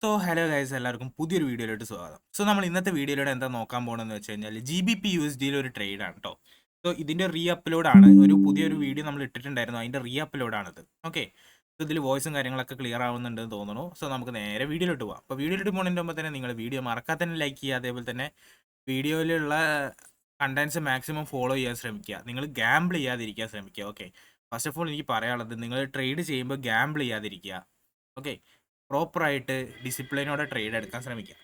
So hello guys, എല്ലാവർക്കും പുതിയൊരു വീഡിയോയിലോട്ട് സ്വാഗതം. സോ നമ്മൾ ഇന്നത്തെ വീഡിയോയിലൂടെ എന്താ നോക്കാൻ പോകണമെന്ന് വെച്ച് കഴിഞ്ഞാൽ GBP/USDയിലെ ഒരു ട്രേഡാണ് കേട്ടോ. സോ ഇതിൻ്റെ റീ അപ്ലോഡാണ്. ഒരു പുതിയൊരു വീഡിയോ നമ്മൾ ഇട്ടിട്ടുണ്ടായിരുന്നു, അതിൻ്റെ റീ അപ്ലോഡാണിത്. ഓക്കെ, സോ ഇതിൽ വോയിസും കാര്യങ്ങളൊക്കെ ക്ലിയർ ആവുന്നുണ്ടെന്ന് തോന്നുന്നു. സോ നമുക്ക് നേരെ വീഡിയോയിലോട്ട് പോകാം. അപ്പോൾ വീഡിയോയിലോട്ട് പോകുന്നതിന് മുമ്പ് തന്നെ നിങ്ങൾ വീഡിയോ മറക്കാതെ തന്നെ ലൈക്ക് ചെയ്യുക. അതേപോലെ തന്നെ വീഡിയോയിലുള്ള കണ്ടൻസ് മാക്സിമം ഫോളോ ചെയ്യാൻ ശ്രമിക്കുക. നിങ്ങൾ ഗാംബിൾ ചെയ്യാതിരിക്കാൻ ശ്രമിക്കുക. ഓക്കെ, ഫസ്റ്റ് ഓഫ് ഓൾ എനിക്ക് പറയാനുള്ളത്, നിങ്ങൾ ട്രേഡ് ചെയ്യുമ്പോൾ ഗാംബിൾ ചെയ്യാതിരിക്കുക. ഓക്കെ, പ്രോപ്പറായിട്ട് ഡിസിപ്ലിനോടെ ട്രേഡ് എടുക്കാൻ ശ്രമിക്കുക.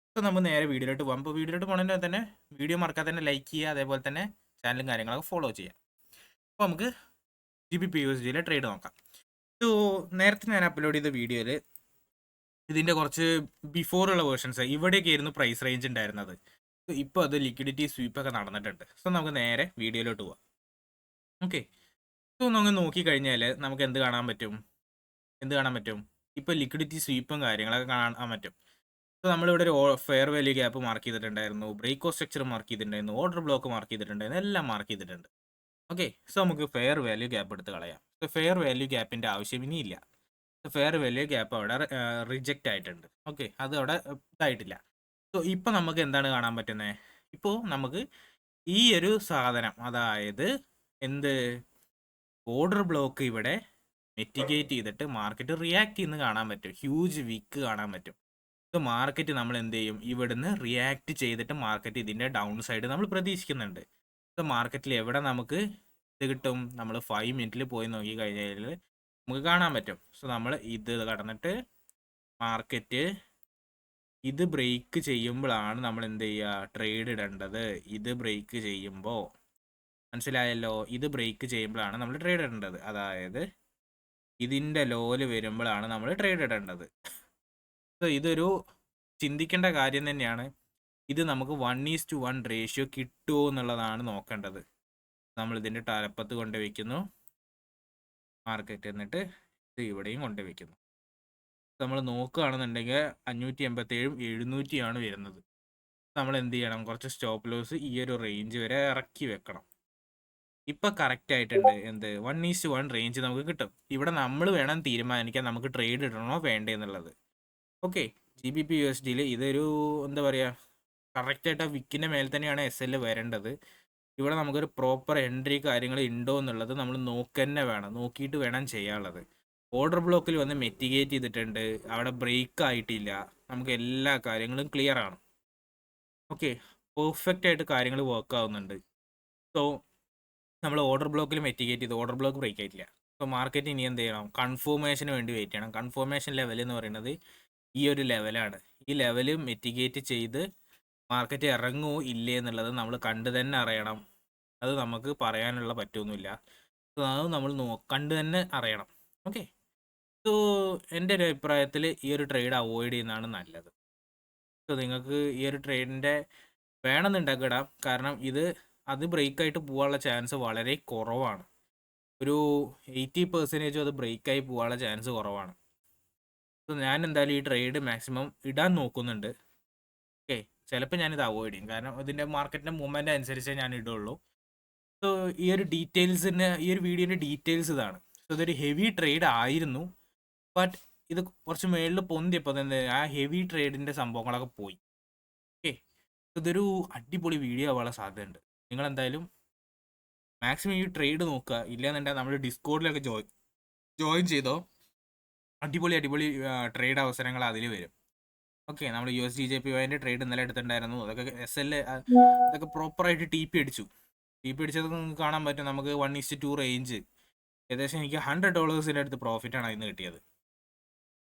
അപ്പോൾ നമ്മൾ നേരെ വീഡിയോയിലോട്ട് പോകാം. അപ്പോൾ വീഡിയോയിലോട്ട് പോകണമെങ്കിൽ തന്നെ വീഡിയോ മറക്കാതെ തന്നെ ലൈക്ക് ചെയ്യുക. അതേപോലെ തന്നെ ചാനലും കാര്യങ്ങളൊക്കെ ഫോളോ ചെയ്യുക. അപ്പോൾ നമുക്ക് GBP/USDയിലെ ട്രേഡ് നോക്കാം. സോ നേരത്തെ ഞാൻ അപ്ലോഡ് ചെയ്ത വീഡിയോയിൽ ഇതിൻ്റെ കുറച്ച് ബിഫോറുള്ള വേർഷൻസ് ഇവിടെയൊക്കെ ആയിരുന്നു പ്രൈസ് റേഞ്ച് ഉണ്ടായിരുന്നത്. സോ ഇപ്പോൾ അത് ലിക്വിഡിറ്റി സ്വീപ്പൊക്കെ നടന്നിട്ടുണ്ട്. സോ നമുക്ക് നേരെ വീഡിയോയിലോട്ട് പോകാം. ഓക്കെ, സോ നമുക്ക് നോക്കിക്കഴിഞ്ഞാൽ നമുക്ക് എന്ത് കാണാൻ പറ്റും? ഇപ്പോൾ ലിക്വിഡിറ്റി സ്വീപ്പും കാര്യങ്ങളൊക്കെ കാണാൻ പറ്റും. സോ നമ്മളിവിടെ ഒരു ഫെയർ വാല്യൂ ഗ്യാപ്പ് മാർക്ക് ചെയ്തിട്ടുണ്ടായിരുന്നു, ബ്രേക്ക് സ്ട്രക്ചർ മാർക്ക് ചെയ്തിട്ടുണ്ടായിരുന്നു, ഓർഡർ ബ്ലോക്ക് മാർക്ക് ചെയ്തിട്ടുണ്ടായിരുന്നു, എല്ലാം മാർക്ക് ചെയ്തിട്ടുണ്ട്. ഓക്കെ, സോ നമുക്ക് ഫെയർ വാല്യൂ ഗ്യാപ്പ് എടുത്ത് കളയാം. സോ ഫെയർ വാല്യൂ ഗ്യാപ്പിൻ്റെ ആവശ്യം ഇനിയില്ല. ഫെയർ വാല്യൂ ഗ്യാപ്പ് അവിടെ റിജക്റ്റ് ആയിട്ടുണ്ട്. ഓക്കെ, അത് അവിടെ ഇതായിട്ടില്ല. സോ ഇപ്പോൾ നമുക്ക് എന്താണ് കാണാൻ പറ്റുന്നത്? ഇപ്പോൾ നമുക്ക് ഈ ഒരു സാധനം, അതായത് എന്ത്, ഓർഡർ ബ്ലോക്ക് ഇവിടെ മിറ്റിഗേറ്റ് ചെയ്തിട്ട് മാർക്കറ്റ് റിയാക്ട് ചെയ്യുന്നത് കാണാൻ പറ്റും. ഹ്യൂജ് വിക്ക് കാണാൻ പറ്റും. സോ മാർക്കറ്റ് നമ്മൾ എന്ത് ചെയ്യും, ഇവിടുന്ന് റിയാക്ട് ചെയ്തിട്ട് മാർക്കറ്റ് ഇതിൻ്റെ ഡൗൺ സൈഡ് നമ്മൾ പ്രതീക്ഷിക്കുന്നുണ്ട്. സോ മാർക്കറ്റിൽ എവിടെ നമുക്ക് ഇത് കിട്ടും? നമ്മൾ 5 മിനിറ്റിൽ പോയി നോക്കി കഴിഞ്ഞാൽ നമുക്ക് കാണാൻ പറ്റും. സോ നമ്മൾ ഇത് കടന്നിട്ട് മാർക്കറ്റ് ഇത് ബ്രേക്ക് ചെയ്യുമ്പോഴാണ് നമ്മൾ എന്ത് ചെയ്യുക, ട്രേഡ് ഇടേണ്ടത്. ഇത് ബ്രേക്ക് ചെയ്യുമ്പോൾ, മനസ്സിലായല്ലോ, ഇത് ബ്രേക്ക് ചെയ്യുമ്പോഴാണ് നമ്മൾ ട്രേഡ് ഇടേണ്ടത്. അതായത് ഇതിൻ്റെ ലോല് വരുമ്പോഴാണ് നമ്മൾ ട്രേഡ് ഇടേണ്ടത്. സോ ഇതൊരു ചിന്തിക്കേണ്ട കാര്യം തന്നെയാണ്. ഇത് നമുക്ക് 1:1 റേഷ്യോ കിട്ടുമോ എന്നുള്ളതാണ് നോക്കേണ്ടത്. നമ്മൾ ഇതിൻ്റെ തലപ്പത്ത് കൊണ്ടുവയ്ക്കുന്നു മാർക്കറ്റ്, എന്നിട്ട് ഇത് ഇവിടെയും കൊണ്ടുവയ്ക്കുന്നു. നമ്മൾ നോക്കുകയാണെന്നുണ്ടെങ്കിൽ 587 700 വരുന്നത്. നമ്മൾ എന്ത് ചെയ്യണം, കുറച്ച് സ്റ്റോപ്പ് ലോസ് ഈ ഒരു റേഞ്ച് വരെ ഇറക്കി വെക്കണം. ഇപ്പം കറക്റ്റ് ആയിട്ടുണ്ട്. എന്ത്, 1:1 റേഞ്ച് നമുക്ക് കിട്ടും. ഇവിടെ നമ്മൾ വേണം തീരുമാനിക്കാൻ നമുക്ക് ട്രേഡ് ഇടണോ വേണ്ടേ എന്നുള്ളത്. ഓക്കെ, GBP/USDയിൽ ഇതൊരു എന്താ പറയുക, കറക്റ്റായിട്ട് ആ വിക്കിൻ്റെ മേലെ തന്നെയാണ് SL വരേണ്ടത്. ഇവിടെ നമുക്കൊരു പ്രോപ്പർ എൻട്രി കാര്യങ്ങൾ ഉണ്ടോ എന്നുള്ളത് നമ്മൾ നോക്കന്നെ വേണം, നോക്കിയിട്ട് വേണം ചെയ്യാനുള്ളത്. ഓർഡർ ബ്ലോക്കിൽ വന്ന് മെറ്റിഗേറ്റ് ചെയ്തിട്ടുണ്ട്, അവിടെ ബ്രേക്ക് ആയിട്ടില്ല, നമുക്ക് എല്ലാ കാര്യങ്ങളും ക്ലിയർ ആണ്. ഓക്കെ, പെർഫെക്റ്റ് ആയിട്ട് കാര്യങ്ങൾ വർക്ക് ആവുന്നുണ്ട്. സോ നമ്മൾ ഓർഡർ ബ്ലോക്കിൽ മെറ്റിഗേറ്റ് ചെയ്ത് ഓർഡർ ബ്ലോക്ക് ബ്രേക്ക് ആയിട്ടില്ല. സോ മാർക്കറ്റ് ഇനി എന്ത് ചെയ്യണം, കൺഫർമേഷന് വേണ്ടി വെയിറ്റ് ചെയ്യണം. കൺഫർമേഷൻ ലെവൽ എന്ന് പറയുന്നത് ഈ ഒരു ലെവലാണ്. ഈ ലെവൽ മെറ്റിഗേറ്റ് ചെയ്ത് മാർക്കറ്റ് ഇറങ്ങുമോ ഇല്ലേ എന്നുള്ളത് നമ്മൾ കണ്ടു തന്നെ അറിയണം. അത് നമുക്ക് പറയാനുള്ള പറ്റുമൊന്നുമില്ല. സോ അത് നമ്മൾ കണ്ടു തന്നെ അറിയണം. ഓക്കെ, സോ എൻ്റെ ഒരു അഭിപ്രായത്തിൽ ഈ ഒരു ട്രേഡ് അവോയ്ഡ് ചെയ്യുന്നതാണ് നല്ലത്. സോ നിങ്ങൾക്ക് ഈ ഒരു ട്രേഡിൻ്റെ വേണമെന്നുണ്ടെങ്കിൽ ഇടാം. കാരണം അത് ബ്രേക്കായിട്ട് പോകാനുള്ള ചാൻസ് വളരെ കുറവാണ്. ഒരു 80% അത് ബ്രേക്കായി പോകാനുള്ള ചാൻസ് കുറവാണ്. സോ ഞാൻ എന്തായാലും ഈ ട്രേഡ് മാക്സിമം ഇടാൻ നോക്കുന്നുണ്ട്. ഓക്കെ, ചിലപ്പോൾ ഞാനിത് അവോയ്ഡ് ചെയ്യും, കാരണം ഇതിൻ്റെ മാർക്കറ്റിൻ്റെ മൂവ്മെൻറ്റ് അനുസരിച്ചേ ഞാൻ ഇടുള്ളൂ. സോ ഈ ഒരു വീഡിയോൻ്റെ ഡീറ്റെയിൽസ് ഇതാണ്. സോ ഇതൊരു ഹെവി ട്രേഡ് ആയിരുന്നു, ബട്ട് ഇത് കുറച്ച് മേളിൽ പൊന്തിയപ്പോൾ തന്നെ ആ ഹെവി ട്രേഡിൻ്റെ സംഭവങ്ങളൊക്കെ പോയി. ഓക്കെ, ഇതൊരു അടിപൊളി വീഡിയോ ആവാനുള്ള സാധ്യതയുണ്ട്. നിങ്ങളെന്തായാലും മാക്സിമം ഈ ട്രേഡ് നോക്കുക. ഇല്ലാന്നുണ്ടെങ്കിൽ നമ്മൾ ഡിസ്കോഡിലൊക്കെ ജോയിൻ ചെയ്തോ. അടിപൊളി ട്രേഡ് അവസരങ്ങൾ അതിൽ വരും. ഓക്കെ, നമ്മൾ USD/JPY ട്രേഡ് ഇന്നലെ എടുത്തിട്ടുണ്ടായിരുന്നു. അതൊക്കെ SL അതൊക്കെ പ്രോപ്പറായിട്ട് TP അടിച്ചു. TP അടിച്ചത് നിങ്ങൾക്ക് കാണാൻ പറ്റും. നമുക്ക് 1:2 റേഞ്ച് ഏകദേശം എനിക്ക് $100 അടുത്ത് പ്രോഫിറ്റാണ് അതിന് കിട്ടിയത്.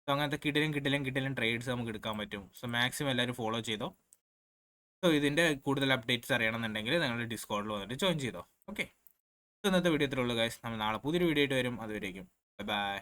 സോ അങ്ങനത്തെ കിടിലൻ ട്രേഡ്സ് നമുക്ക് എടുക്കാൻ പറ്റും. സോ മാക്സിമം എല്ലാവരും ഫോളോ ചെയ്തോ. സോ ഇതിൻ്റെ കൂടുതൽ അപ്ഡേറ്റ്സ് അറിയണമെന്നുണ്ടെങ്കിൽ നിങ്ങൾ ഡിസ്കോഡിൽ വന്നിട്ട് ജോയിൻ ചെയ്തോ. ഓക്കെ, ഇന്നത്തെ വീഡിയോ ഇത്രേ ഉള്ളൂ ഗൈസ്. നമ്മൾ നാളെ പുതിയൊരു വീഡിയോ ആയിട്ട് വരും. അതുവരേക്കും ബൈ.